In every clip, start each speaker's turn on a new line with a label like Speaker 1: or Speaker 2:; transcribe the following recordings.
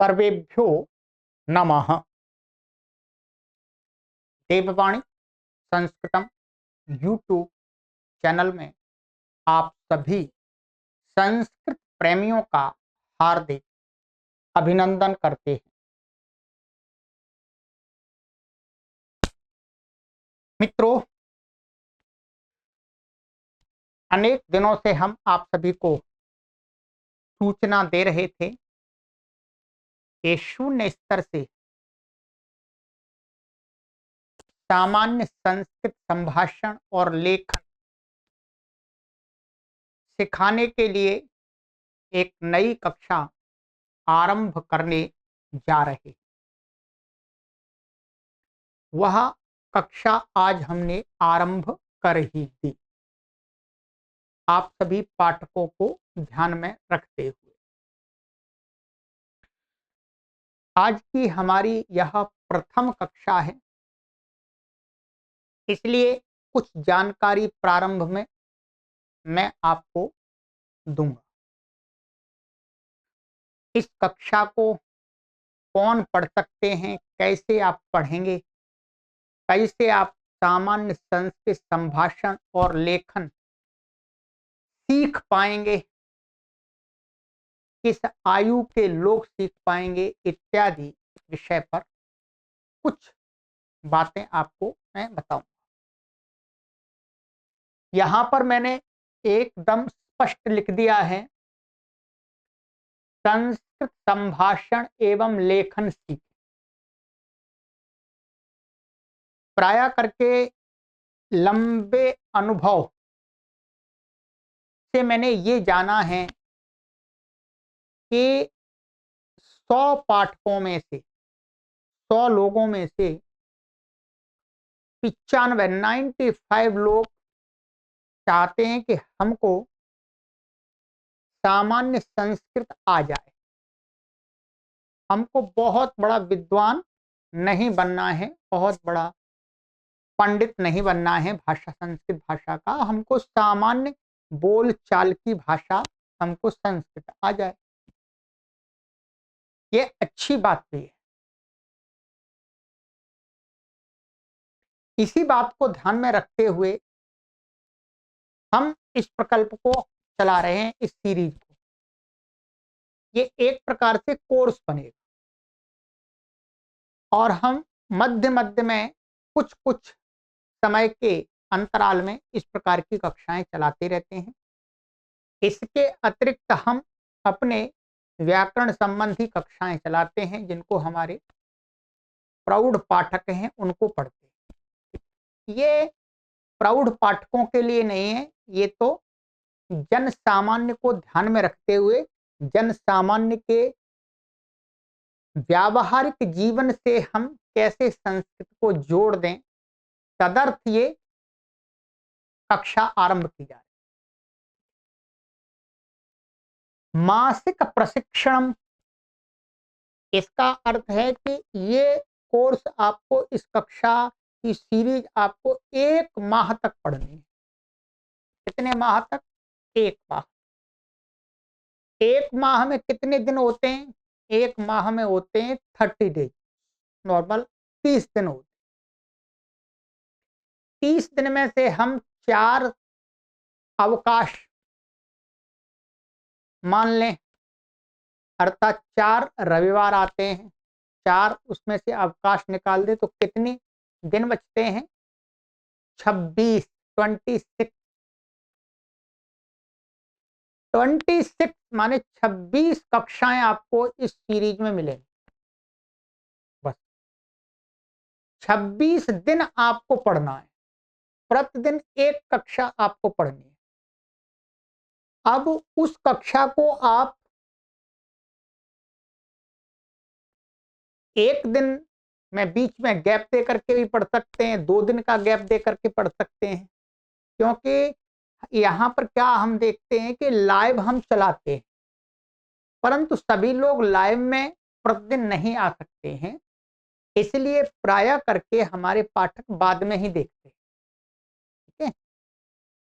Speaker 1: सर्वेभ्यो नमः। देववाणी संस्कृतम YouTube channel में आप सभी संस्कृत प्रेमियों का हार्दिक अभिनंदन करते हैं। मित्रों, अनेक दिनों से हम आप सभी को सूचना दे रहे थे कि शून्य स्तर से सामान्य संस्कृत संभाषण और लेखन सिखाने के लिए एक नई कक्षा आरंभ करने जा रहे हैं। वह कक्षा आज हमने आरंभ कर ही दी, आप सभी पाठकों को ध्यान में रखते हुए। आज की हमारी यह प्रथम कक्षा है, इसलिए कुछ जानकारी प्रारंभ में मैं आपको दूंगा। इस कक्षा को कौन पढ़ सकते हैं, कैसे आप पढ़ेंगे, कैसे आप सामान्य संस्कृत संभाषण और लेखन सीख पाएंगे, किस आयु के लोग सीख पाएंगे, इत्यादि विषय पर कुछ बातें आपको मैं बताऊंगा। यहां पर मैंने एकदम स्पष्ट लिख दिया है, संस्कृत संभाषण एवं लेखन सीखें। प्राय करके लंबे अनुभव से मैंने ये जाना है कि 100 पाठकों में से 100 लोगों में से 95 लोग चाहते हैं कि हमको सामान्य संस्कृत आ जाए। हमको बहुत बड़ा विद्वान नहीं बनना है, बहुत बड़ा पंडित नहीं बनना है भाषा, संस्कृत भाषा का। हमको सामान्य बोल चाल की भाषा, हमको संस्कृत आ जाए। ये अच्छी बात भी है। इसी बात को ध्यान में रखते हुए हम इस प्रकल्प को चला रहे हैं, इस सीरीज को। ये एक प्रकार से कोर्स बनेगा और हम मध्य मध्य में कुछ कुछ समय के अंतराल में इस प्रकार की कक्षाएं चलाते रहते हैं। इसके अतिरिक्त हम अपने व्याकरण संबंधी कक्षाएं चलाते हैं, जिनको हमारे प्रौढ़ पाठक हैं उनको पढ़ते हैं। ये प्रौढ़ पाठकों के लिए नहीं है, ये तो जन सामान्य को ध्यान में रखते हुए जन सामान्य के व्यावहारिक जीवन से हम कैसे संस्कृत को जोड़ दें, तदर्थ ये कक्षा आरंभ की जा रही है। मासिक प्रशिक्षण, इसका अर्थ है कि ये कोर्स आपको, इस कक्षा की सीरीज आपको 1 माह तक पढ़नी है। कितने माह तक? 1 माह। 1 माह में कितने दिन होते हैं? 1 माह में होते हैं 30 डेज, नॉर्मल 30 दिन होते हैं। 30 दिन में से हम 4 अवकाश मान लें, अर्थात 4 रविवार आते हैं, 4 उसमें से अवकाश निकाल दे तो कितने दिन बचते हैं? 26, 26 माने 26 कक्षाएं आपको इस सीरीज में मिलेंगी। बस 26 दिन आपको पढ़ना है, प्रतिदिन 1 कक्षा आपको पढ़नी है। अब उस कक्षा को आप 1 दिन में बीच में गैप दे करके भी पढ़ सकते हैं, 2 दिन का गैप दे करके पढ़ सकते हैं, क्योंकि यहाँ पर क्या हम देखते हैं कि लाइव हम चलाते हैं, परंतु सभी लोग लाइव में प्रतिदिन नहीं आ सकते हैं, इसलिए प्राय करके हमारे पाठक बाद में ही देखते हैं। ठीक है,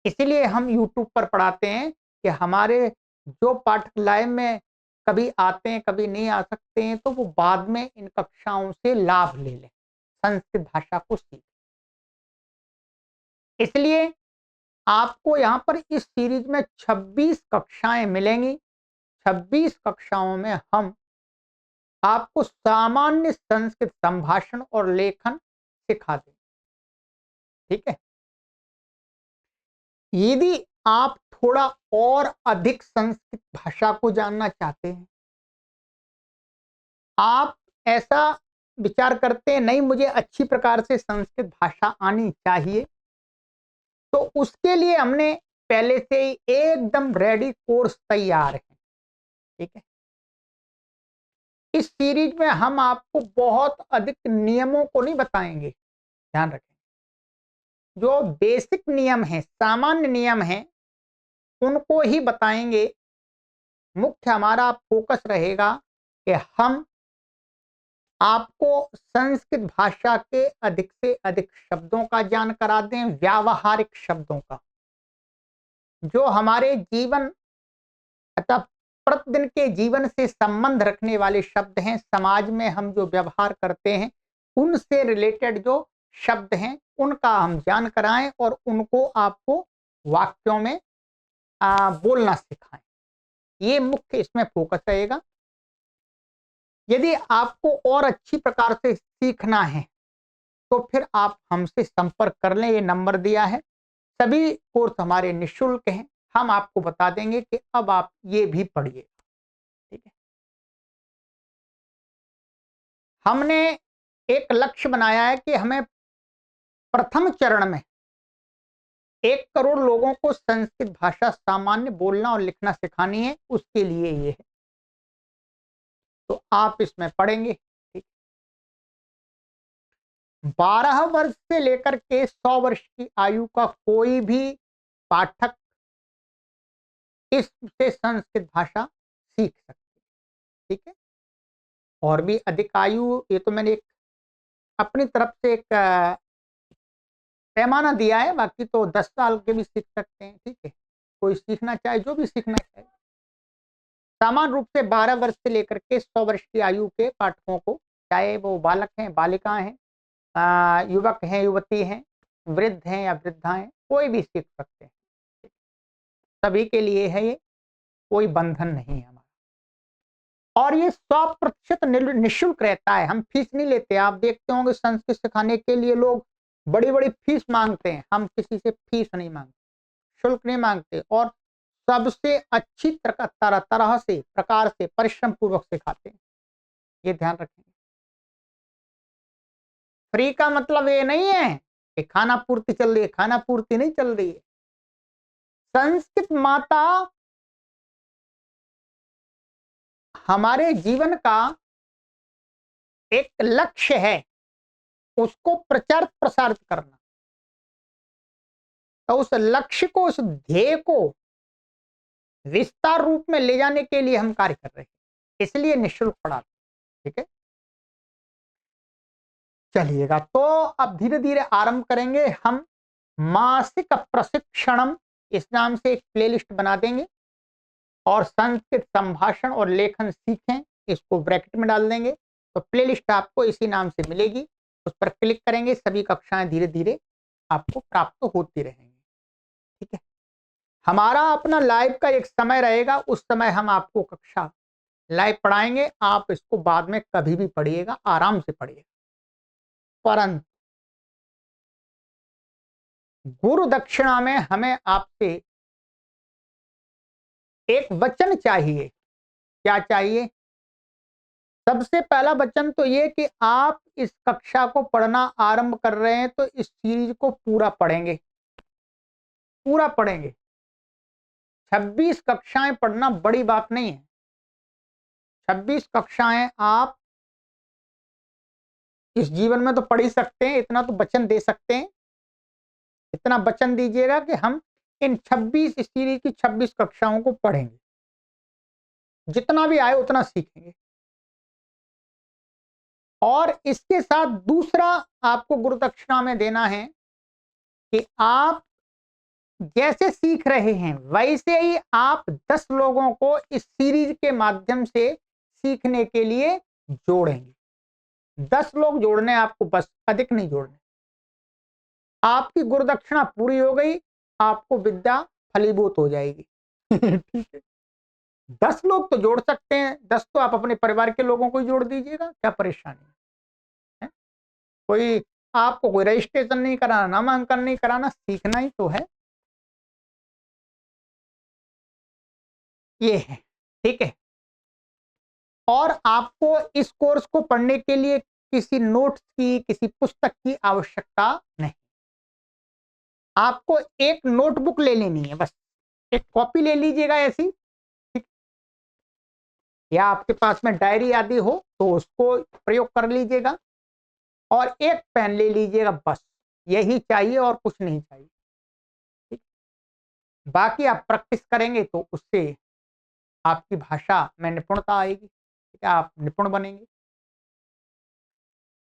Speaker 1: इसलिए हम YouTube पर पढ़ाते हैं कि हमारे जो पाठक लाइव में कभी आते हैं कभी नहीं आ सकते हैं, तो वो बाद में इन कक्षाओं से लाभ ले लें, संस्कृत भाषा को सीखें। इसलिए आपको यहाँ पर इस सीरीज में 26 कक्षाएं मिलेंगी। 26 कक्षाओं में हम आपको सामान्य संस्कृत संभाषण और लेखन सिखा देंगे। ठीक है। यदि आप थोड़ा और अधिक संस्कृत भाषा को जानना चाहते हैं, आप ऐसा विचार करते हैं नहीं मुझे अच्छी प्रकार से संस्कृत भाषा आनी चाहिए, तो उसके लिए हमने पहले से ही एकदम रेडी कोर्स तैयार है। ठीक है। इस सीरीज में हम आपको बहुत अधिक नियमों को नहीं बताएंगे, ध्यान रखें। जो बेसिक नियम है, सामान्य नियम है, उनको ही बताएंगे। मुख्य हमारा फोकस रहेगा कि हम आपको संस्कृत भाषा के अधिक से अधिक शब्दों का ज्ञान करा दें, व्यावहारिक शब्दों का, जो हमारे जीवन अतः प्रतिदिन के जीवन से संबंध रखने वाले शब्द हैं, समाज में हम जो व्यवहार करते हैं उनसे रिलेटेड जो शब्द हैं उनका हम ज्ञान कराएं और उनको आपको वाक्यों में बोलना सिखाएं। ये मुख्य इसमें फोकस रहेगा। यदि आपको और अच्छी प्रकार से सीखना है तो फिर आप हमसे संपर्क कर लें, ये नंबर दिया है। सभी कोर्स हमारे निःशुल्क हैं। हम आपको बता देंगे कि अब आप ये भी पढ़िए। ठीक है। हमने एक लक्ष्य बनाया है कि हमें प्रथम चरण में 1 करोड़ लोगों को संस्कृत भाषा सामान्य बोलना और लिखना सिखानी है। उसके लिए ये है, तो आप इसमें पढ़ेंगे। ठीक। 12 वर्ष से लेकर के 100 वर्ष की आयु का कोई भी पाठक इससे संस्कृत भाषा सीख सकते हैं। ठीक है। और भी अधिक आयु, ये तो मैंने एक अपनी तरफ से एक पैमाना दिया है, बाकी तो 10 साल के भी सीख सकते हैं। ठीक है। कोई सीखना चाहे, जो भी सीखना चाहे। सामान्य रूप से 12 वर्ष से लेकर के 100 वर्ष की आयु के पाठकों को, चाहे वो बालक हैं बालिकाएं हैं, युवक हैं युवती हैं, वृद्ध हैं या वृद्धा हैं, कोई भी सीख सकते हैं। सभी के लिए है ये, कोई बंधन नहीं है हमारा। और ये 100% निःशुल्क रहता है, हम फीस नहीं लेते। आप देखते होंगे संस्कृत सिखाने के लिए लोग बड़ी बड़ी फीस मांगते हैं, हम किसी से फीस नहीं मांगते, शुल्क नहीं मांगते, और सबसे अच्छी तरह से प्रकार से परिश्रम पूर्वक सिखाते हैं। ये ध्यान रखेंगे। फ्री का मतलब ये नहीं है कि खाना पूर्ति चल रही है, खाना पूर्ति नहीं चल रही है। संस्कृत माता हमारे जीवन का एक लक्ष्य है, उसको प्रचार प्रसारित करना। तो उस लक्ष्य को, उस ध्येय को विस्तार रूप में ले जाने के लिए हम कार्य कर रहे हैं, इसलिए निःशुल्क पढ़ाते। ठीक है। चलिएगा, तो अब धीरे धीरे आरंभ करेंगे हम। मासिक प्रशिक्षणम इस नाम से एक प्लेलिस्ट बना देंगे और संस्कृत संभाषण और लेखन सीखें, इसको ब्रैकेट में डाल देंगे, तो प्लेलिस्ट आपको इसी नाम से मिलेगी। उस पर क्लिक करेंगे, सभी कक्षाएं धीरे धीरे आपको प्राप्त होती रहेंगी। ठीक है। हमारा अपना लाइव का एक समय रहेगा, उस समय हम आपको कक्षा लाइव पढ़ाएंगे। आप इसको बाद में कभी भी पढ़िएगा, आराम से पढ़िएगा। परंतु गुरु दक्षिणा में हमें आपसे एक वचन चाहिए। क्या चाहिए? सबसे पहला वचन तो ये कि आप इस कक्षा को पढ़ना आरंभ कर रहे हैं तो इस सीरीज को पूरा पढ़ेंगे, पूरा पढ़ेंगे। 26 कक्षाएं पढ़ना बड़ी बात नहीं है। 26 कक्षाएं आप इस जीवन में तो पढ़ ही सकते हैं, इतना तो वचन दे सकते हैं। इतना वचन दीजिएगा कि हम इन 26 सीरीज की 26 कक्षाओं को पढ़ेंगे, जितना भी आए उतना सीखेंगे। और इसके साथ दूसरा आपको गुरु दक्षिणा में देना है कि आप जैसे सीख रहे हैं वैसे ही आप 10 लोगों को इस सीरीज के माध्यम से सीखने के लिए जोड़ेंगे। 10 लोग जोड़ने आपको, बस अधिक नहीं जोड़ने। आपकी गुरुदक्षिणा पूरी हो गई, आपको विद्या फलीभूत हो जाएगी। ठीक है। 10 लोग तो जोड़ सकते हैं, 10 तो आप अपने परिवार के लोगों को ही जोड़ दीजिएगा, क्या परेशानी है? कोई आपको कोई रजिस्ट्रेशन नहीं कराना, नामांकन नहीं कराना, सीखना ही तो है। ये है, ठीक है। और आपको इस कोर्स को पढ़ने के लिए किसी नोट्स की, किसी पुस्तक की आवश्यकता नहीं। आपको एक नोटबुक ले लेनी है, बस एक कॉपी ले लीजिएगा ऐसी, ठीक? या आपके पास में डायरी आदि हो तो उसको प्रयोग कर लीजिएगा, और एक पेन ले लीजिएगा, बस यही चाहिए और कुछ नहीं चाहिए, ठीक? बाकी आप प्रैक्टिस करेंगे तो उससे आपकी भाषा में निपुणता आएगी, ठीक है, आप निपुण बनेंगे।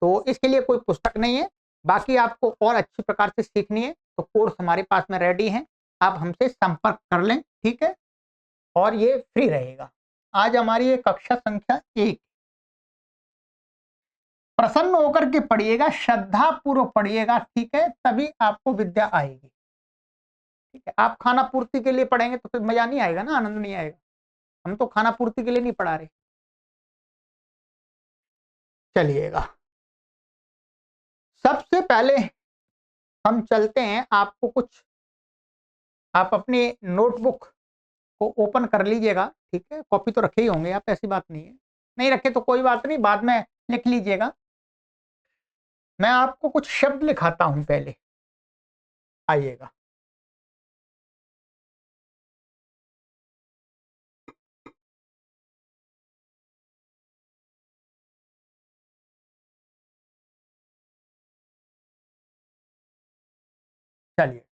Speaker 1: तो इसके लिए कोई पुस्तक नहीं है। बाकी आपको और अच्छी प्रकार से सीखनी है तो कोर्स हमारे पास में रेडी है, आप हमसे संपर्क कर लें, ठीक है। और ये फ्री रहेगा। आज हमारी ये कक्षा संख्या 1। प्रसन्न होकर के पढ़िएगा, श्रद्धा पूर्वक पढ़िएगा, ठीक है, तभी आपको विद्या आएगी, ठीक है। आप खाना पूर्ति के लिए पढ़ेंगे तो फिर मजा नहीं आएगा ना, आनंद नहीं आएगा। हम तो खाना पूर्ति के लिए नहीं पढ़ा रहे। चलिएगा, सबसे पहले हम चलते हैं, आपको कुछ, आप अपनी नोटबुक को ओपन कर लीजिएगा, ठीक है। कॉपी तो रखे ही होंगे आप, ऐसी बात नहीं है, नहीं रखे तो कोई बात नहीं, बाद में लिख लीजिएगा। मैं आपको कुछ शब्द लिखाता हूं पहले, आइएगा। चलिए,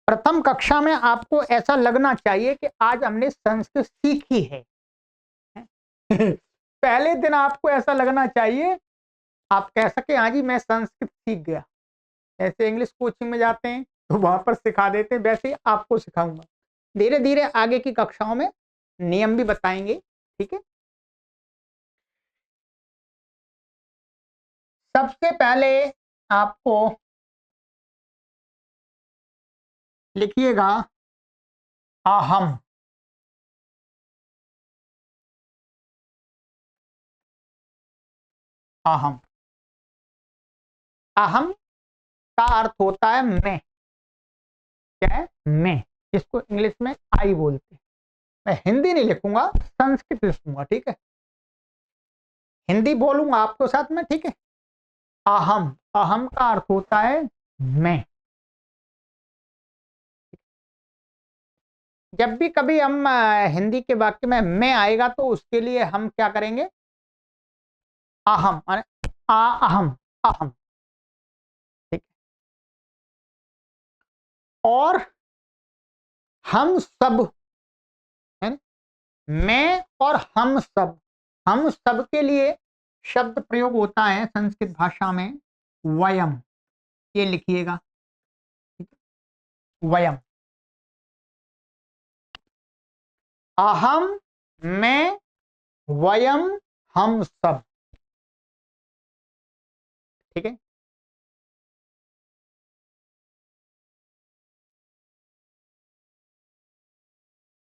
Speaker 1: प्रथम कक्षा में आपको ऐसा लगना चाहिए कि आज हमने संस्कृत सीखी है। पहले दिन आपको ऐसा लगना चाहिए, आप कह सके हाँ जी मैं संस्कृत सीख गया। ऐसे इंग्लिश कोचिंग में जाते हैं तो वहां पर सिखा देते हैं, वैसे ही आपको सिखाऊंगा। धीरे धीरे आगे की कक्षाओं में नियम भी बताएंगे, ठीक है। सबसे पहले आपको लिखिएगा अहम। अहम, अहम का अर्थ होता है मैं। क्या है? मैं, इसको इंग्लिश में आई बोलते हैं। मैं हिंदी नहीं लिखूंगा, संस्कृत लिखूंगा, ठीक है। हिंदी बोलूंगा आपको साथ में, ठीक है। अहम, अहम का अर्थ होता है मैं। जब भी कभी हम हिंदी के वाक्य में मैं आएगा तो उसके लिए हम क्या करेंगे? अहम, माने अहम, अहम, ठीक है। और हम सब है ना? मैं और हम सब के लिए शब्द प्रयोग होता है संस्कृत भाषा में वयम। ये लिखिएगा, ठीक है? वयम, अहम, मैं, वयम, हम सब, ठीक है।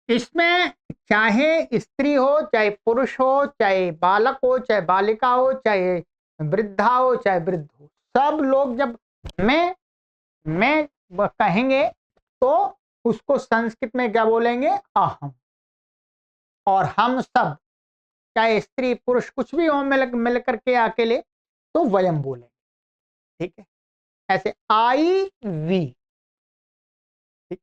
Speaker 1: इसमें चाहे स्त्री हो, चाहे पुरुष हो, चाहे बालक हो, चाहे बालिका हो, चाहे वृद्धा हो, चाहे वृद्ध हो, सब लोग जब मैं कहेंगे तो उसको संस्कृत में क्या बोलेंगे? अहम। और हम सब, चाहे स्त्री पुरुष कुछ भी हो, मिल करके अकेले, तो वयम बोलेंगे, ठीक है। ऐसे आई वी, ठीक।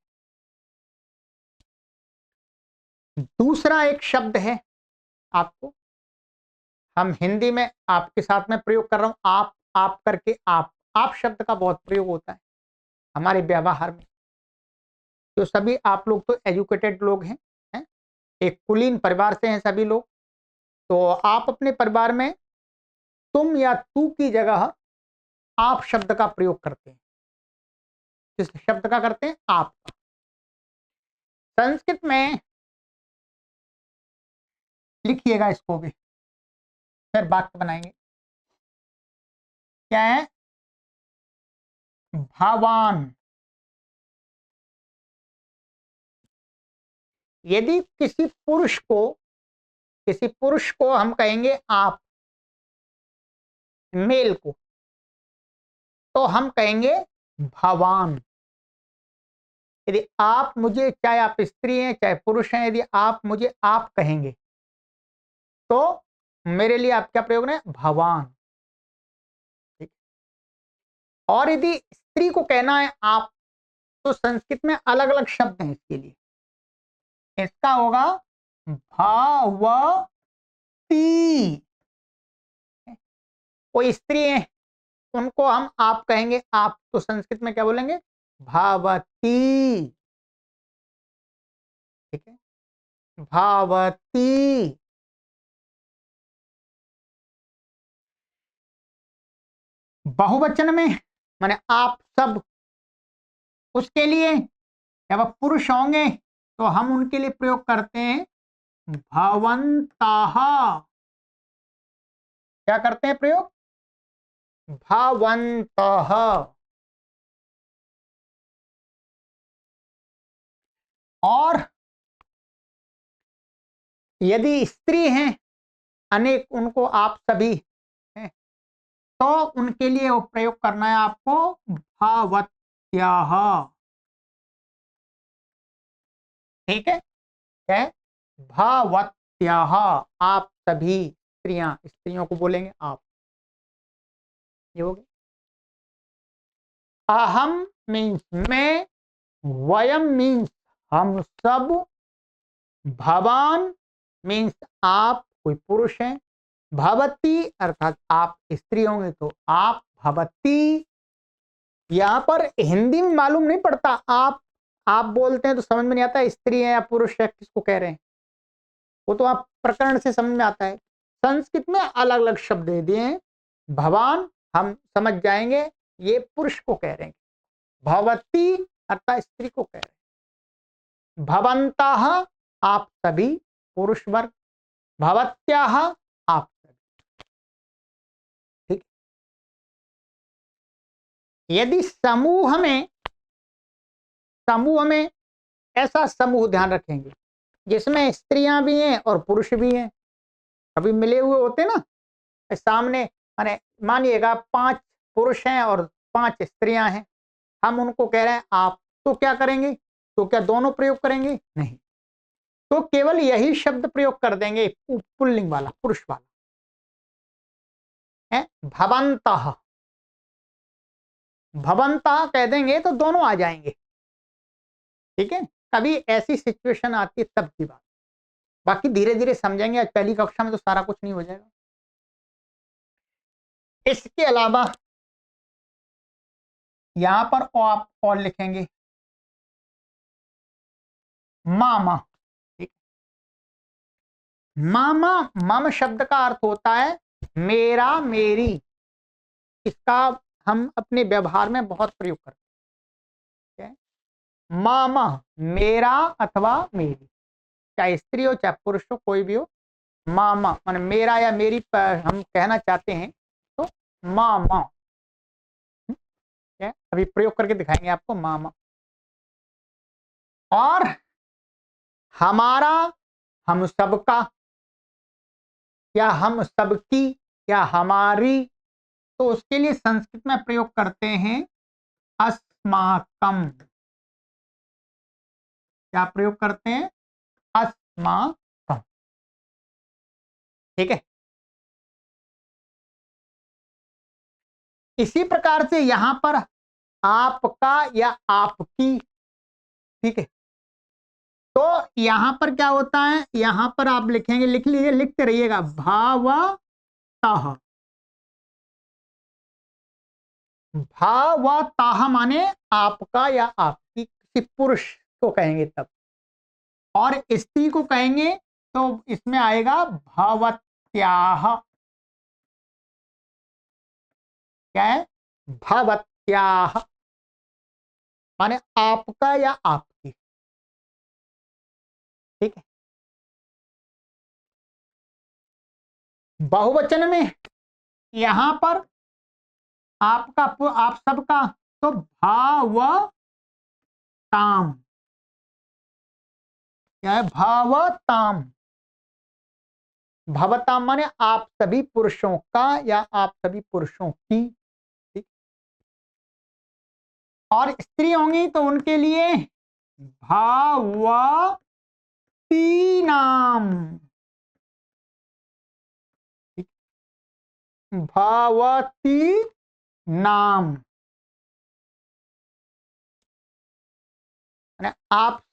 Speaker 1: दूसरा एक शब्द है, आपको हम हिंदी में आपके साथ में प्रयोग कर रहा हूं, आप करके आप शब्द का बहुत प्रयोग होता है हमारे व्यवहार में। तो सभी आप लोग तो एजुकेटेड लोग हैं? एक कुलीन परिवार से हैं सभी लोग। तो आप अपने परिवार में तुम या तू की जगह आप शब्द का प्रयोग करते हैं। किस शब्द का करते हैं? आप का। संस्कृत में लिखिएगा इसको भी, फिर वाक्य बनाएंगे। क्या है? भवान। यदि किसी पुरुष को हम कहेंगे आप, मेल को, तो हम कहेंगे भवान। यदि आप मुझे, चाहे आप स्त्री हैं चाहे पुरुष हैं, यदि आप मुझे आप कहेंगे तो मेरे लिए आप क्या प्रयोग है? भवान। ठीक। और यदि स्त्री को कहना है आप, तो संस्कृत में अलग अलग शब्द हैं इसके लिए। इसका होगा भावती। कोई स्त्री है, उनको हम आप कहेंगे आप, तो संस्कृत में क्या बोलेंगे? भावती। ठीक है, भावती। बहुवचन में माने आप सब, उसके लिए जब आप पुरुष होंगे तो हम उनके लिए प्रयोग करते हैं भवंताः। क्या करते हैं प्रयोग? भवंतः। और यदि स्त्री हैं अनेक, उनको आप सभी हैं, तो उनके लिए वो प्रयोग करना है आपको भवत्याः। ठीक है, क्या है? भवत्याः। आप सभी स्त्रियां, स्त्रियों को बोलेंगे आप। ये हो गया। अहम मीन्स मैं, वयम मीन्स हम सब, भवान मीन्स आप, कोई पुरुष है, भवती अर्थात आप स्त्री होंगे तो आप, भवती। यहां पर हिंदी में मालूम नहीं पड़ता, आप बोलते हैं तो समझ में नहीं आता स्त्री है या पुरुष है, किसको कह रहे हैं, वो तो आप प्रकरण से समझ में आता है। संस्कृत में अलग अलग शब्द दे दिए हैं। भवान हम समझ जाएंगे ये पुरुष को कह रहे हैं, भवती अर्थात स्त्री को कह रहे हैं, भवंताः आप सभी पुरुष वर्ग, भवत्याः आप सभी। ठीक। यदि समूह में ऐसा समूह ध्यान रखेंगे जिसमें स्त्रियां भी हैं और पुरुष भी हैं, कभी मिले हुए होते ना सामने, माने मानिएगा 5 पुरुष हैं और 5 स्त्रियां हैं, हम उनको कह रहे हैं आप, तो क्या करेंगे? तो क्या दोनों प्रयोग करेंगे? नहीं, तो केवल यही शब्द प्रयोग कर देंगे पुल्लिंग वाला, पुरुष वाला है, भवंतः। भवंतः कह देंगे तो दोनों आ जाएंगे। ठीक है, कभी ऐसी सिचुएशन आती है तब की बात, बाकी धीरे धीरे समझेंगे, आज पहली कक्षा में तो सारा कुछ नहीं हो जाएगा। इसके अलावा यहां पर आप और लिखेंगे मामा। ठीक, मामा, मम शब्द का अर्थ होता है मेरा, मेरी। इसका हम अपने व्यवहार में बहुत प्रयोग करते हैं। मामा मेरा अथवा मेरी, चाहे स्त्री हो चाहे पुरुष हो, कोई भी हो, मामा मान मेरा या मेरी हम कहना चाहते हैं तो मामा। अभी प्रयोग करके दिखाएंगे आपको मामा। और हमारा, हम सबका, या हम सबकी, या हमारी, तो उसके लिए संस्कृत में प्रयोग करते हैं अस्माकम। क्या प्रयोग करते हैं? अस्माकम। ठीक है, इसी प्रकार से यहां पर आपका या आपकी। ठीक है, तो यहां पर क्या होता है, यहां पर आप लिखेंगे, लिख लीजिए, लिखते रहिएगा, भावतः। भावतः माने आपका या आपकी, किसी पुरुष को कहेंगे तब, और स्त्री को कहेंगे तो इसमें आएगा भवत्याः। क्या है? भवत्याः माने आपका या आपकी। ठीक है। बहुवचन में यहां पर आपका आप सबका, तो भावताम, क्या है? भावताम। भवताम माने आप सभी पुरुषों का या आप सभी पुरुषों की। ठीक। और स्त्री होंगी तो उनके लिए भावतीनाम। ठीक। भावती नाम माने आप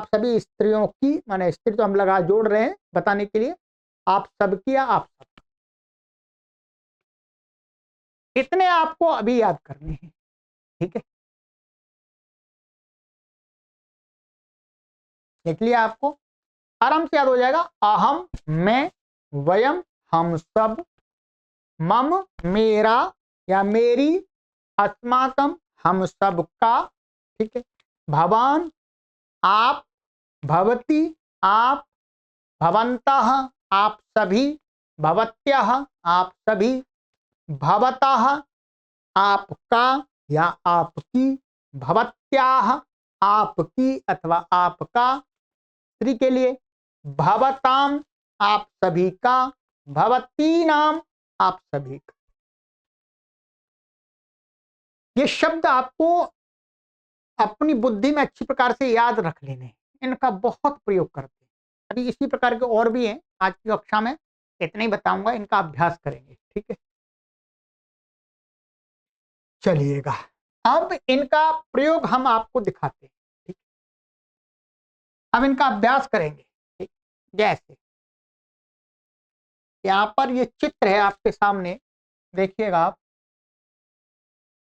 Speaker 1: सभी स्त्रियों की, माने स्त्री तो हम लगा जोड़ रहे हैं बताने के लिए, आप सबकी या आप सब, इतने आपको अभी याद करने हैं। ठीक है, देख लिया आपको, आराम से याद हो जाएगा। अहम मैं, वयम हम सब, मम मेरा या मेरी, अस्माकम हम सब का। ठीक है। भवान आप, भवती आप, भवन्तः आप सभी, भवत्यः आप सभी, भवतः आपका या आपकी, भवत्याः आपकी अथवा आपका स्त्री के लिए, भवताम आप सभी का, भवतीनाम आप सभी का। ये शब्द आपको अपनी बुद्धि में अच्छी प्रकार से याद रख लेने हैं, इनका बहुत प्रयोग करते हैं। अभी इसी प्रकार के और भी हैं, आज की कक्षा में इतना ही बताऊंगा, इनका अभ्यास करेंगे। ठीक है, चलिएगा अब इनका प्रयोग हम आपको दिखाते हैं। ठीक, अब इनका अभ्यास करेंगे। ठीक, जैसे यहां पर ये चित्र है आपके सामने, देखिएगा आप।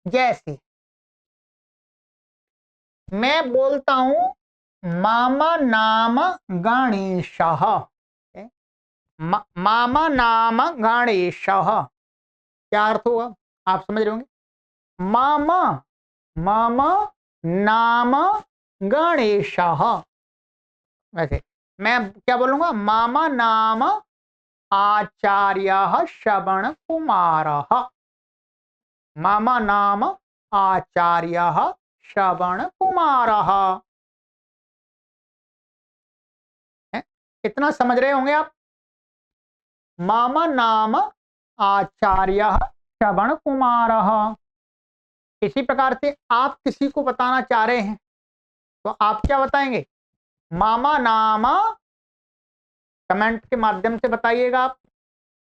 Speaker 1: जैसे मैं बोलता हूं मामा नाम गणेशः, मामा नाम गणेशः, क्या अर्थ होगा आप समझ रहे होंगे। मामा, मामा नाम गणेशः, वैसे मैं क्या बोलूंगा, मामा नाम आचार्यः श्रवण कुमारः, मामा नाम आचार्यः श्रवण कुमारः। इतना समझ रहे होंगे आप। मामा नाम आचार्यः श्रवण कुमारः। इसी प्रकार से आप किसी को बताना चाह रहे हैं तो आप क्या बताएंगे, मामा नाम, कमेंट के माध्यम से बताइएगा, आप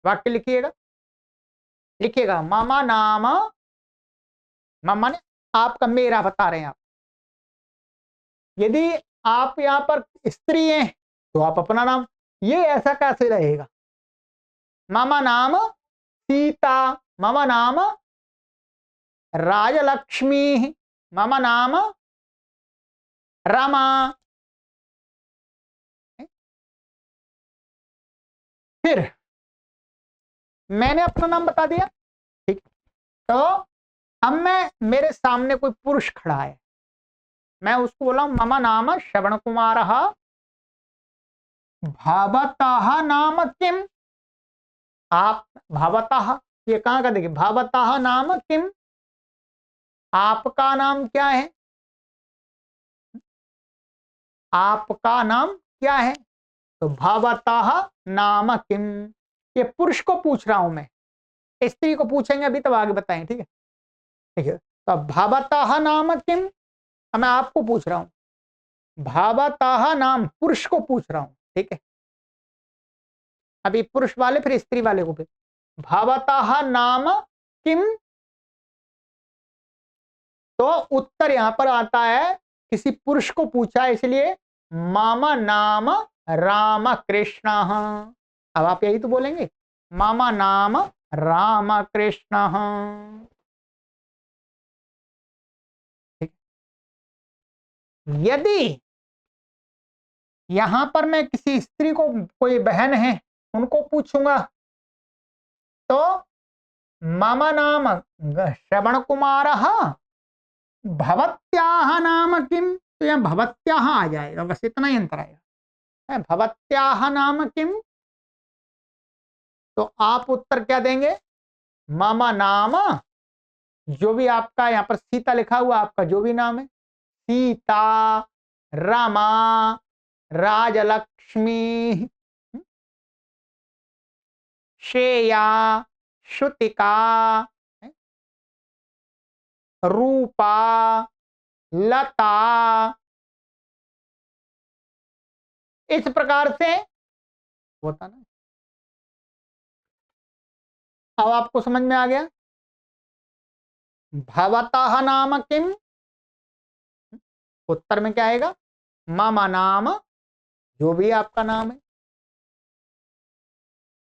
Speaker 1: वाक्य लिखिएगा, लिखिएगा मामा नाम, मामा ने आपका, मेरा बता रहे हैं आप। यदि आप यहां पर स्त्री हैं तो आप अपना नाम, ये ऐसा कैसे रहेगा, मामा नाम सीता, मामा नाम राजलक्ष्मी, मामा नाम रमा। फिर मैंने अपना नाम बता दिया। ठीक, तो अब मैं, मेरे सामने कोई पुरुष खड़ा है, मैं उसको बोला मम नाम श्रवण कुमार, भवतः नाम किम, आप भवतः, ये कहां का देखिए, भवतः नाम किम, आपका नाम क्या है, आपका नाम क्या है, तो भवतः नाम किम, ये पुरुष को पूछ रहा हूं मैं, स्त्री को पूछेंगे अभी तब आगे बताएं। ठीक है, ठीक है, तो भवतः नाम किम, मैं आपको पूछ रहा हूं, भवतः नाम, पुरुष को पूछ रहा हूं। ठीक है, अभी पुरुष वाले फिर स्त्री वाले को, फिर भवतः नाम किम, तो उत्तर यहां पर आता है, किसी पुरुष को पूछा है इसलिए मामा नाम राम कृष्ण। अब आप यही तो बोलेंगे, मामा नाम राम कृष्ण। यदि यहां पर मैं किसी स्त्री को, कोई बहन है उनको पूछूंगा, तो मम नाम श्रवण कुमार भवत्याह नाम किम, तो यहाँ भवत्याह आ जाएगा, बस इतना ही अंतर आएगा। भवत्याह नाम किम, तो आप उत्तर क्या देंगे? मम नाम, जो भी आपका यहाँ पर सीता लिखा हुआ आपका जो भी नाम है, सीता, रमा, राजलक्ष्मी, श्रेया, श्रुतिका, रूपा, लता, इस प्रकार से होता ना। अब आपको समझ में आ गया? भवतः नाम किम, उत्तर में क्या आएगा? मम नाम, जो भी आपका नाम है।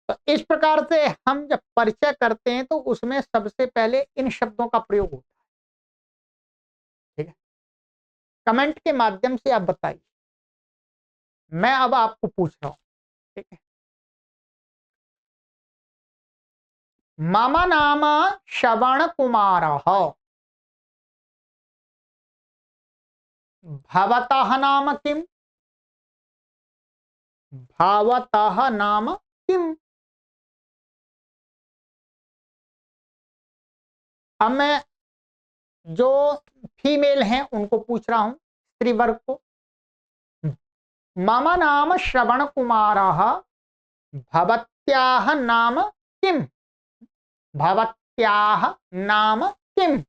Speaker 1: तो इस प्रकार से हम जब परिचय करते हैं तो उसमें सबसे पहले इन शब्दों का प्रयोग होता है। ठीक है, कमेंट के माध्यम से आप बताइए। मैं अब आपको पूछ रहा हूं, ठीक है। मम नाम श्रवण कुमार, भवतः नाम किम, भवतः नाम किम। अब मैं जो फीमेल हैं उनको पूछ रहा हूं, स्त्री वर्ग को। मम नाम श्रवण कुमार भवत्याह नाम किम, भवत्याह नाम किम।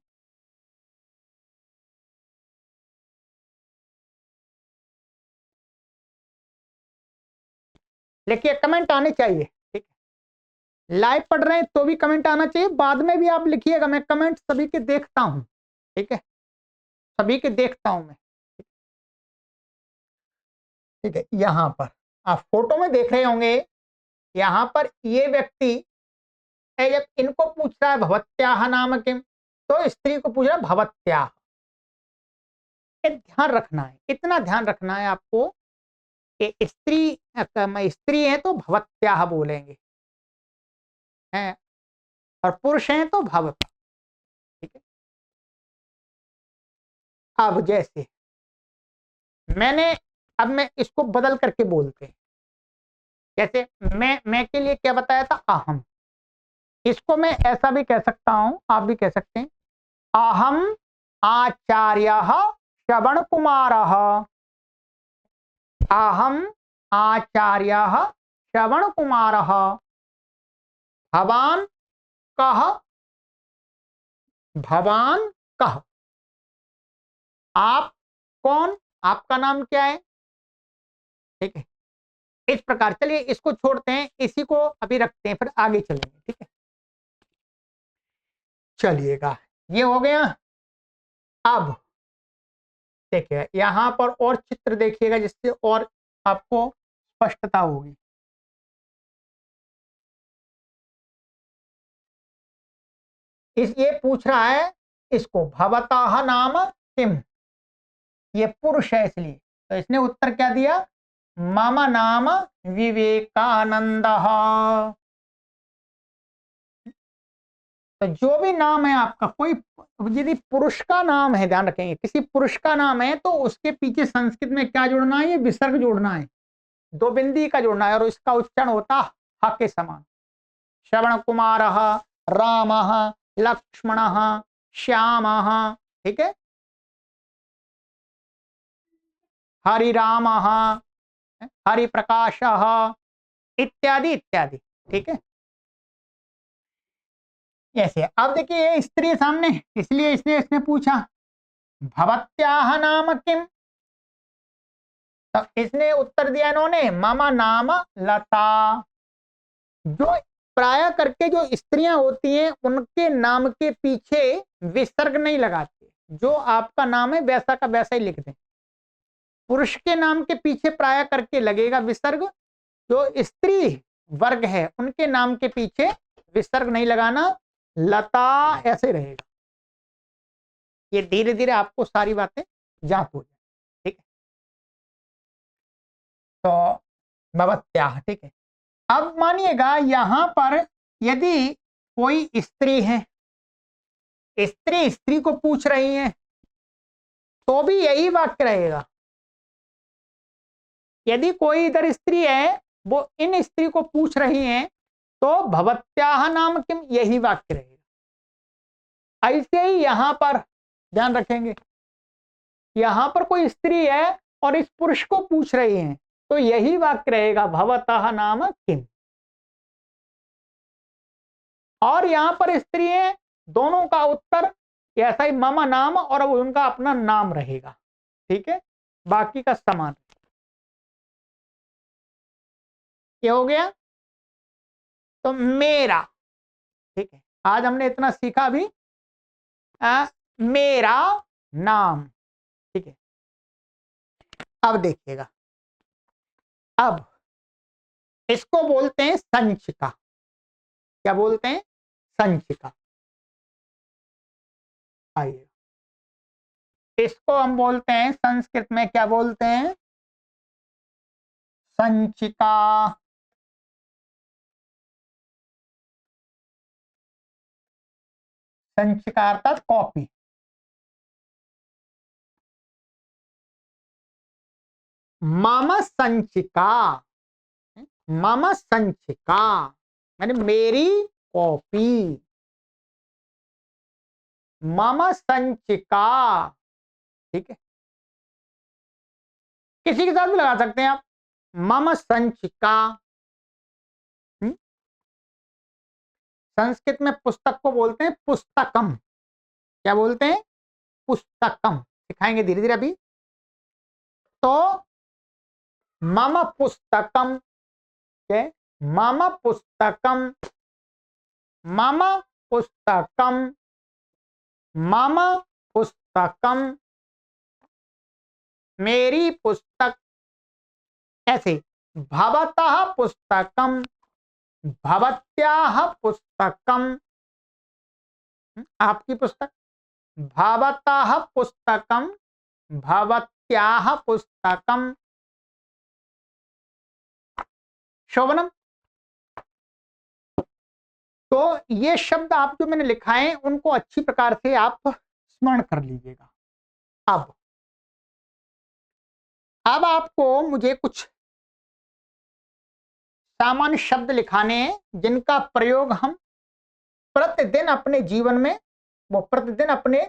Speaker 1: लिखिए, कमेंट आने चाहिए। ठीक है, लाइव पढ़ रहे हैं तो भी कमेंट आना चाहिए, बाद में भी आप लिखिएगा, मैं कमेंट सभी के देखता हूं। ठीक है, सभी के देखता हूं मैं। ठीक है, यहां पर आप फोटो में देख रहे होंगे, यहां पर ये व्यक्ति जब इनको पूछ रहा है भवत्याह नाम किम, तो स्त्री को पूछ रहा है भवत्याह। ध्यान रखना है, इतना ध्यान रखना है आपको कि स्त्री है तो भवत्याह बोलेंगे, हैं, और पुरुष हैं तो भवता। ठीक है, अब जैसे मैंने, अब मैं इसको बदल करके बोलते हैं। जैसे मैं के लिए क्या बताया था? अहम। इसको मैं ऐसा भी कह सकता हूं, आप भी कह सकते हैं, अहम आचार्य श्रवण कुमार, अहम आचार्य श्रवण कुमार, भवान कह, भवान कह, आप कौन, आपका नाम क्या है। ठीक है, इस प्रकार। चलिए इसको छोड़ते हैं, इसी को अभी रखते हैं, फिर आगे चलेंगे। ठीक है, चलिएगा, ये हो गया। अब देखिए यहां पर और चित्र देखिएगा, जिससे और आपको स्पष्टता होगी। ये पूछ रहा है इसको, भवतः नाम किम, ये पुरुष है इसलिए, तो इसने उत्तर क्या दिया? मम नाम विवेकानंद। तो जो भी नाम है आपका, कोई यदि पुरुष का नाम है, ध्यान रखेंगे, किसी पुरुष का नाम है तो उसके पीछे संस्कृत में क्या जोड़ना है? ये विसर्ग जोड़ना है, दो बिंदी का जोड़ना है, और इसका उच्चारण होता ह के समान। श्रवण कुमार, राम, लक्ष्मण, श्याम। ठीक है, हरिराम, हरिप्रकाश, इत्यादि इत्यादि। ठीक है, ऐसे। अब देखिए ये स्त्री सामने, इसलिए इसने इसने पूछा भवत्याह नाम किम, तो इसने उत्तर दिया इन्होंने, मम नाम लता। जो प्राय करके जो स्त्रियां होती हैं उनके नाम के पीछे विसर्ग नहीं लगाते, जो आपका नाम है वैसा का वैसा ही लिख दें। पुरुष के नाम के पीछे प्राय करके लगेगा विसर्ग, जो स्त्री वर्ग है उनके नाम के पीछे विसर्ग नहीं लगाना, लता ऐसे रहेगा। ये धीरे धीरे आपको सारी बातें ज्ञात हो जाए। ठीक है, तो भवत्याह। ठीक है, अब मानिएगा यहां पर यदि कोई स्त्री है, स्त्री स्त्री को पूछ रही है, तो भी यही वाक्य रहेगा। यदि कोई इधर स्त्री है, वो इन स्त्री को पूछ रही है, तो भवत्याह नाम किम, यही वाक्य रहेगा। ऐसे ही यहां पर ध्यान रखेंगे, यहां पर कोई स्त्री है और इस पुरुष को पूछ रही है, तो यही वाक्य रहेगा, भवतः नाम किम। और यहां पर स्त्री है, दोनों का उत्तर ऐसा ही मम नाम और उनका अपना नाम रहेगा। ठीक है, बाकी का समान। क्या हो गया? तो मेरा, ठीक है, आज हमने इतना सीखा भी, मेरा नाम। ठीक है, अब देखिएगा, अब इसको बोलते हैं संचिका। क्या बोलते हैं? संचिका। आइए, इसको हम बोलते हैं संस्कृत में, क्या बोलते हैं? संचिका। संचिका अर्थात कॉपी। मम संचिका, मम संचिका यानी मेरी कॉपी, मम संचिका। ठीक है, किसी के साथ भी लगा सकते हैं आप, मम संचिका। संस्कृत में पुस्तक को बोलते हैं पुस्तकम। क्या बोलते हैं? पुस्तकम। सिखाएंगे धीरे धीरे अभी। तो मम पुस्तकम, के मम पुस्तकम, मम पुस्तकम, मम पुस्तकम, मेरी पुस्तक। ऐसे भवतः पुस्तकम, भवत्याः पुस्तकम, आपकी पुस्तक, भवतः पुस्तकम, भवत्याः पुस्तकम। शोभनम। तो ये शब्द आप जो मैंने लिखा है, उनको अच्छी प्रकार से आप स्मरण कर लीजिएगा। अब आपको मुझे कुछ सामान्य शब्द लिखाने हैं, जिनका प्रयोग हम प्रतिदिन अपने जीवन में, वो प्रतिदिन अपने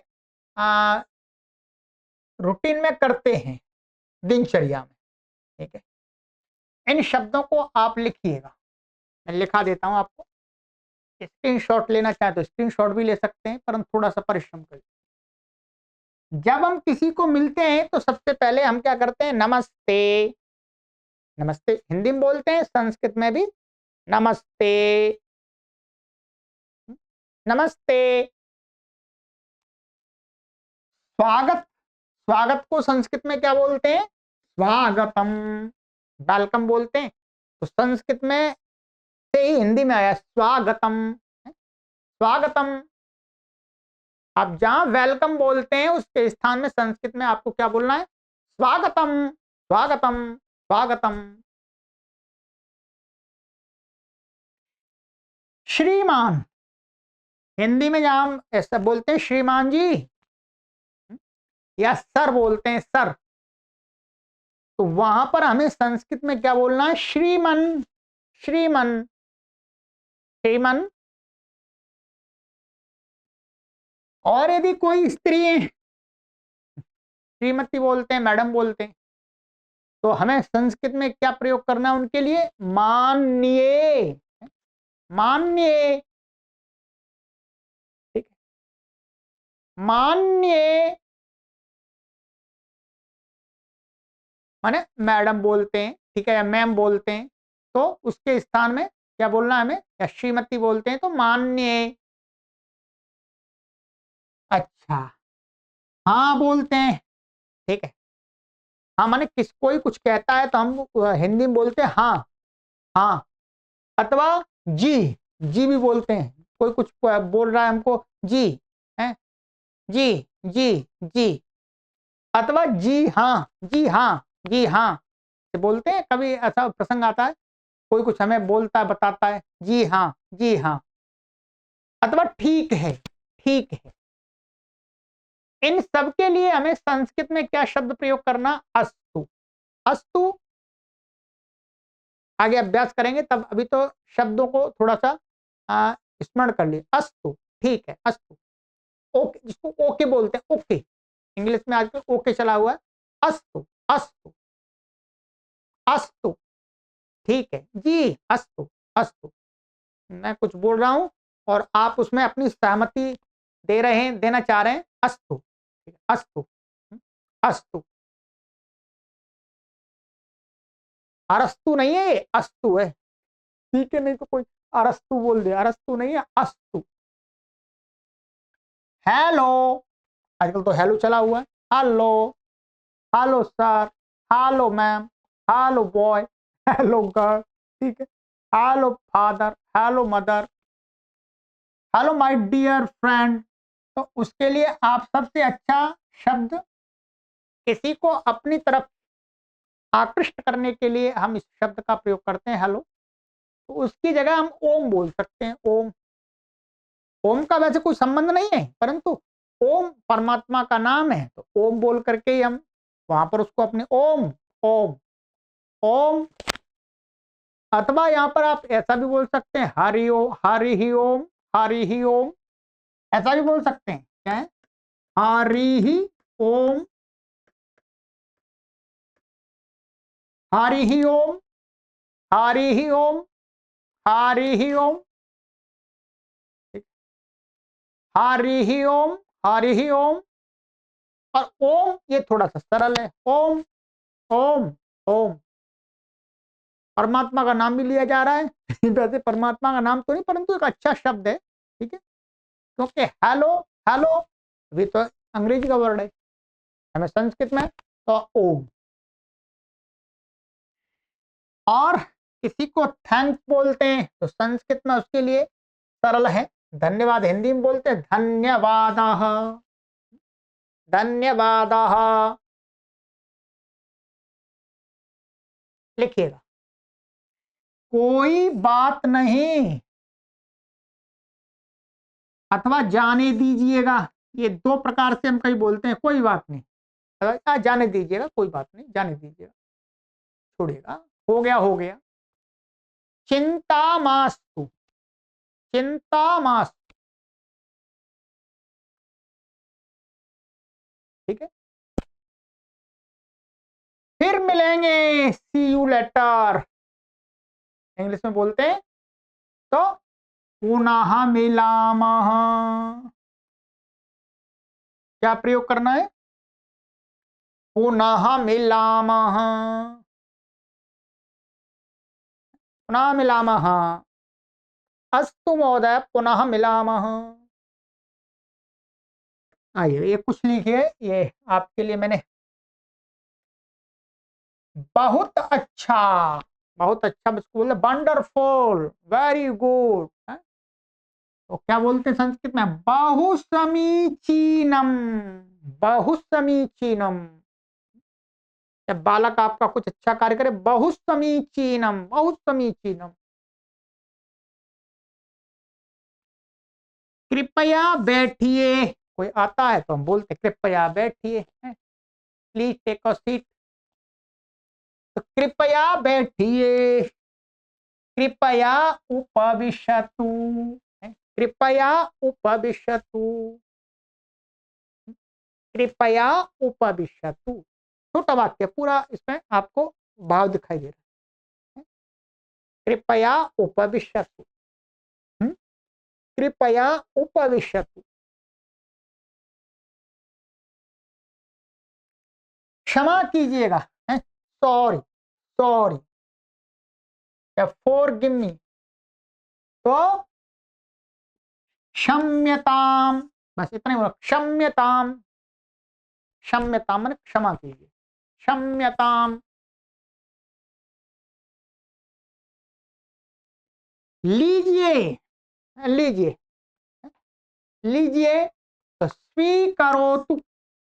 Speaker 1: रूटीन में करते हैं, दिनचर्या में। ठीक है, इन शब्दों को आप लिखिएगा। मैं लिखा देता हूं आपको। स्क्रीनशॉट लेना चाहे तो स्क्रीनशॉट भी ले सकते हैं, परंतु थोड़ा सा परिश्रम करिए। जब हम किसी को मिलते हैं तो सबसे पहले हम क्या करते हैं? नमस्ते। नमस्ते हिंदी में बोलते हैं, संस्कृत में भी नमस्ते। नमस्ते। स्वागत, स्वागत को संस्कृत में क्या बोलते हैं? स्वागतम। वेलकम बोलते हैं, तो संस्कृत में से ही हिंदी में आया स्वागतम। स्वागतम। आप जहां वेलकम बोलते हैं उसके स्थान में संस्कृत में आपको क्या बोलना है? स्वागतम, स्वागतम, स्वागतम। श्रीमान, हिंदी में जहां ऐसा बोलते हैं श्रीमान जी, या सर बोलते हैं सर, तो वहां पर हमें संस्कृत में क्या बोलना है? श्रीमन, श्रीमन, श्रीमन। और यदि कोई स्त्री है, श्रीमती बोलते हैं, मैडम बोलते हैं, तो हमें संस्कृत में क्या प्रयोग करना है उनके लिए? माननीय, माननीय। ठीक है, माननीय माने मैडम बोलते हैं, ठीक है, या मैम बोलते हैं, तो उसके स्थान में क्या बोलना है हमें? या श्रीमती बोलते हैं तो माननीय। अच्छा, हाँ बोलते हैं। ठीक है, हाँ माने किस कोई कुछ कहता है तो हम हिंदी में बोलते हैं हाँ, हाँ। अथवा जी, जी भी बोलते हैं। कोई कुछ बोल रहा है हमको, जी है, जी, जी, जी। अथवा जी हाँ, जी हाँ, जी हाँ से बोलते हैं। कभी ऐसा प्रसंग आता है, कोई कुछ हमें बोलता है, बताता है, जी हाँ, जी हाँ। अथवा ठीक है, ठीक है। इन सब के लिए हमें संस्कृत में क्या शब्द प्रयोग करना? अस्तु। अस्तु आगे अभ्यास करेंगे तब, अभी तो शब्दों को थोड़ा सा स्मरण कर लिए। अस्तु, ठीक है, अस्तु। ओके, जिसको ओके बोलते हैं, ओके, इंग्लिश में आजकल ओके चला हुआ है। अस्तु, अस्तु, अस्तु, ठीक है जी, अस्तु, अस्तु। मैं कुछ बोल रहा हूं और आप उसमें अपनी सहमति दे रहे हैं, देना चाह रहे हैं। अस्तु, ठीक है, अस्तु, अस्तु। अरस्तु नहीं है, ये अस्तु है, ठीक है, नहीं तो कोई अरस्तु बोल दे, अरस्तु नहीं है, अस्तु। हेलो, आजकल तो हेलो चला हुआ है। Hello, hello sir, hello ma'am, hello boy, hello girl, ठीक है, hello father, hello mother, hello my dear friend. तो उसके लिए आप सबसे अच्छा शब्द, किसी को अपनी तरफ आकृष्ट करने के लिए हम इस शब्द का प्रयोग करते हैं, हेलो। तो उसकी जगह हम ओम बोल सकते हैं, ओम। ओम का वैसे कोई संबंध नहीं है, परंतु ओम परमात्मा का नाम है, तो ओम बोल करके ही हम वहां पर उसको अपने ओम, ओम, ओम। अथवा यहाँ पर आप ऐसा भी बोल सकते हैं, हरि ओम, हरि ही ओम, हरि ही ओम, ऐसा भी बोल सकते हैं। क्या है? हरि ही ओम, हरि ही ओम, हरि ही ओम, हरि ही ओम, हरि ही ओम, हरि ही ओम। और ओम ये थोड़ा सा सरल है, ओम, ओम, ओम। परमात्मा का नाम भी लिया जा रहा है वैसे परमात्मा का नाम तो नहीं, परंतु एक अच्छा शब्द है, ठीक है, क्योंकि हेलो, हेलो अभी तो अंग्रेजी का वर्ड है, हमें संस्कृत में तो ओम। और किसी को थैंक्स बोलते हैं तो संस्कृत में उसके लिए सरल है, धन्यवाद हिंदी में बोलते हैं धन्यवाद, धन्यवाद। लिखिएगा, कोई बात नहीं अथवा जाने दीजिएगा, ये दो प्रकार से हम कहीं बोलते हैं, कोई बात नहीं, जाने दीजिएगा, कोई बात नहीं, जाने दीजिएगा, छोड़िएगा, हो गया, हो गया। चिंता मास्तु, चिंता मास्तु, ठीक है। फिर मिलेंगे, सी यू लेटर, इंग्लिश में बोलते हैं, तो पुनः मिलामः, क्या प्रयोग करना है? पुनः मिलामः, पुनः मिलामः। अस्तु महोदय, पुनः मिलामः। आइए, ये कुछ लिखिए, ये आपके लिए मैंने, बहुत अच्छा, बहुत अच्छा, बच्चों बोले वंडरफुल, वेरी गुड। तो क्या बोलते हैं संस्कृत में? बहु समीचीनम, बहु समीचीनम। जब बालक आपका कुछ अच्छा कार्य करे, बहु समीचीनम, बहुत समीचीनम। कृपया बैठिए, कोई आता है तो हम बोलते कृपया बैठिए, प्लीज टेक अ सीट। तो कृपया बैठिए, कृपया उपविशतु, कृपया उपविशतु, कृपया उपविशतु। छोटा वाक्य, पूरा इसमें आपको भाव दिखाई दे रहा है। कृपया उपविशतु, कृपया उपविशतु। क्षमा कीजिएगा, सॉरी, सॉरी, या फॉर गिव मी, तो क्षम्यताम, बस इतना ही बोला, क्षम्यताम, क्षम्यताम मैंने क्षमा कीजिए, क्षम्यताम। लीजिए, लीजिए, लीजिए, तो स्वीकरोतु,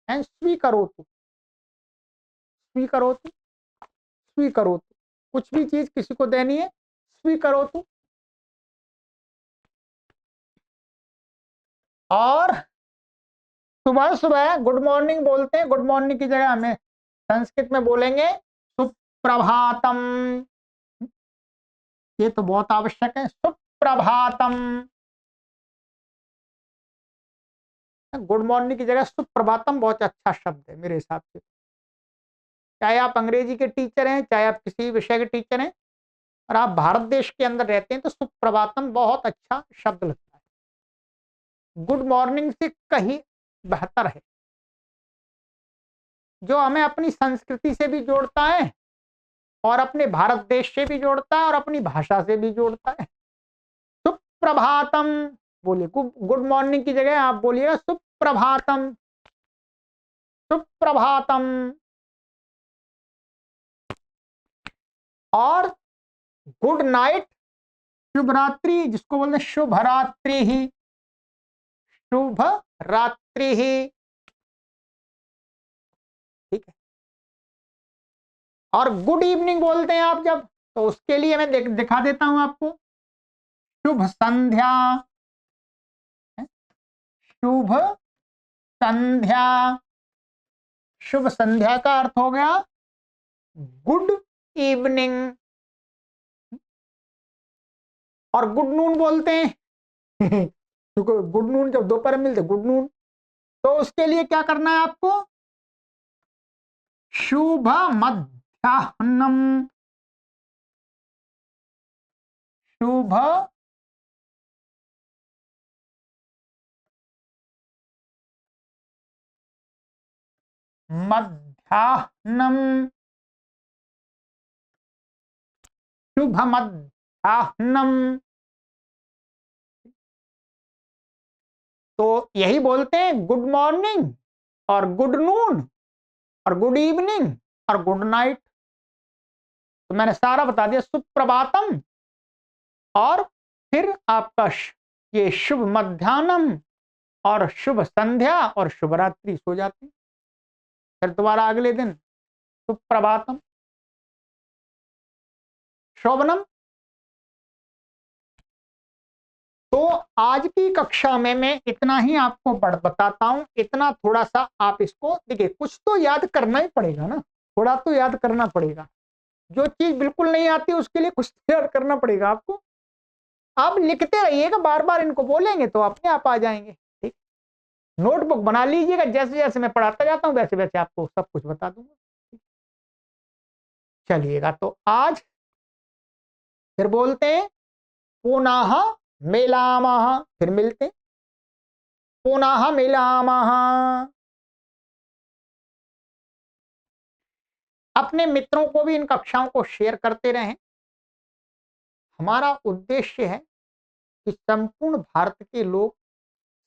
Speaker 1: स्वीकरोतु, स्वीकरोतु, स्वीकरोतु। कुछ भी चीज किसी को देनी है, स्वीकरोतु। और सुबह सुबह गुड मॉर्निंग बोलते हैं, गुड मॉर्निंग की जगह हमें संस्कृत में बोलेंगे सुप्रभातम। ये तो बहुत आवश्यक है, सुप्रभातम। गुड मॉर्निंग की जगह सुप्रभातम बहुत अच्छा शब्द है मेरे हिसाब से। चाहे आप अंग्रेजी के टीचर हैं, चाहे आप किसी विषय के टीचर हैं, और आप भारत देश के अंदर रहते हैं, तो सुप्रभातम बहुत अच्छा शब्द लगता है। गुड मॉर्निंग से कहीं बेहतर है, जो हमें अपनी संस्कृति से भी जोड़ता है और अपने भारत देश से भी जोड़ता है और अपनी भाषा से भी जोड़ता है। सुप्रभातम बोलिए, गुड मॉर्निंग की जगह आप बोलिएगा सुप्रभातम, सुप्रभातम। और गुड नाइट, शुभ रात्रि, जिसको बोलते हैं शुभ रात्रि ही, शुभ रात्रि ही, ठीक है। और गुड इवनिंग बोलते हैं आप जब, तो उसके लिए मैं दिखा देता हूं आपको, शुभ संध्या, शुभ संध्या। शुभ संध्या का अर्थ हो गया गुड इवनिंग। और गुड नून बोलते हैं क्योंकि गुड नून जब दोपहर मिलते गुड नून, तो उसके लिए क्या करना है आपको, शुभ मध्याह्नम, शुभ मध्याह्नम, शुभ मध्याह्नम। तो यही बोलते हैं गुड मॉर्निंग और गुड नून और गुड इवनिंग और गुड नाइट। तो मैंने सारा बता दिया, सुप्रभातम और फिर आपका ये शुभ मध्याह्नम और शुभ संध्या और शुभ रात्रि सो जाती। फिर दोबारा अगले दिन सुप्रभातम, शोभनम। तो आज की कक्षा में मैं इतना ही आपको बताता हूं। इतना थोड़ा सा आप इसको देखिए, कुछ तो याद करना ही पड़ेगा ना, थोड़ा तो याद करना पड़ेगा। जो चीज बिल्कुल नहीं आती उसके लिए कुछ तो याद करना पड़ेगा आपको। आप लिखते रहिएगा, बार बार इनको बोलेंगे तो अपने आप आ जाएंगे। ठीक, नोटबुक बना लीजिएगा, जैसे जैसे मैं पढ़ाता जाता हूं वैसे वैसे आपको सब कुछ बता दूंगा। चलिएगा, तो आज फिर बोलते हैं पुनः मिलामः, फिर मिलते हैं, पुनः मिलामः। अपने मित्रों को भी इन कक्षाओं को शेयर करते रहें। हमारा उद्देश्य है कि संपूर्ण भारत के लोग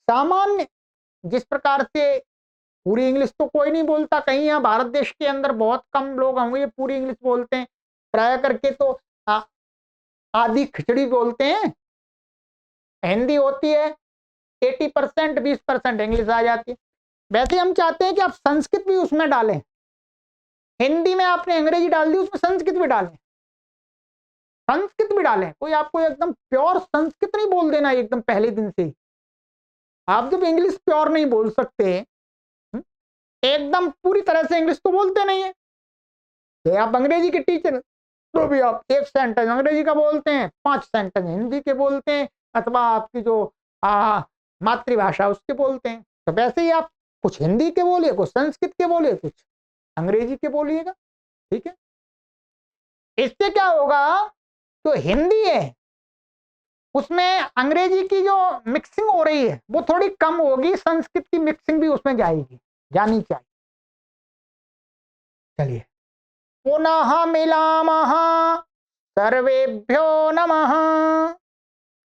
Speaker 1: सामान्य, जिस प्रकार से पूरी इंग्लिश तो कोई नहीं बोलता, कहीं यहाँ भारत देश के अंदर बहुत कम लोग होंगे पूरी इंग्लिश बोलते हैं, प्राय करके तो आधी खिचड़ी बोलते हैं। हिंदी होती है 80%, 20% इंग्लिश आ जाती है। वैसे हम चाहते हैं कि आप संस्कृत भी उसमें डालें। हिंदी में आपने अंग्रेजी डाल दी, उसमें संस्कृत भी डालें, संस्कृत भी डालें। कोई आपको एकदम प्योर संस्कृत नहीं बोल देना एकदम पहले दिन से। आप जब इंग्लिश प्योर नहीं बोल सकते, एकदम पूरी तरह से इंग्लिश तो बोलते नहीं है, तो आप अंग्रेजी के टीचर तो भी आप एक सेंटेंस अंग्रेजी का बोलते हैं, 5 सेंटेंस हिंदी के बोलते हैं, अथवा आपकी जो मातृभाषा उसके बोलते हैं। तो वैसे ही आप कुछ हिंदी के बोलिए, कुछ संस्कृत के बोलिए, कुछ अंग्रेजी के बोलिएगा। ठीक है, इससे क्या होगा, जो हिंदी है उसमें अंग्रेजी की जो मिक्सिंग हो रही है वो थोड़ी कम होगी, संस्कृत की मिक्सिंग भी उसमें जाएगी, जानी चाहिए। चलिए, पुनः मिलामः, सर्वेभ्यो नमः।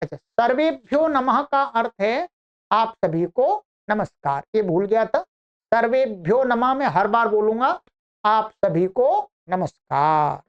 Speaker 1: अच्छा, सर्वेभ्यो नमः का अर्थ है आप सभी को नमस्कार, ये भूल गया था। सर्वेभ्यो नमः में हर बार बोलूंगा आप सभी को नमस्कार।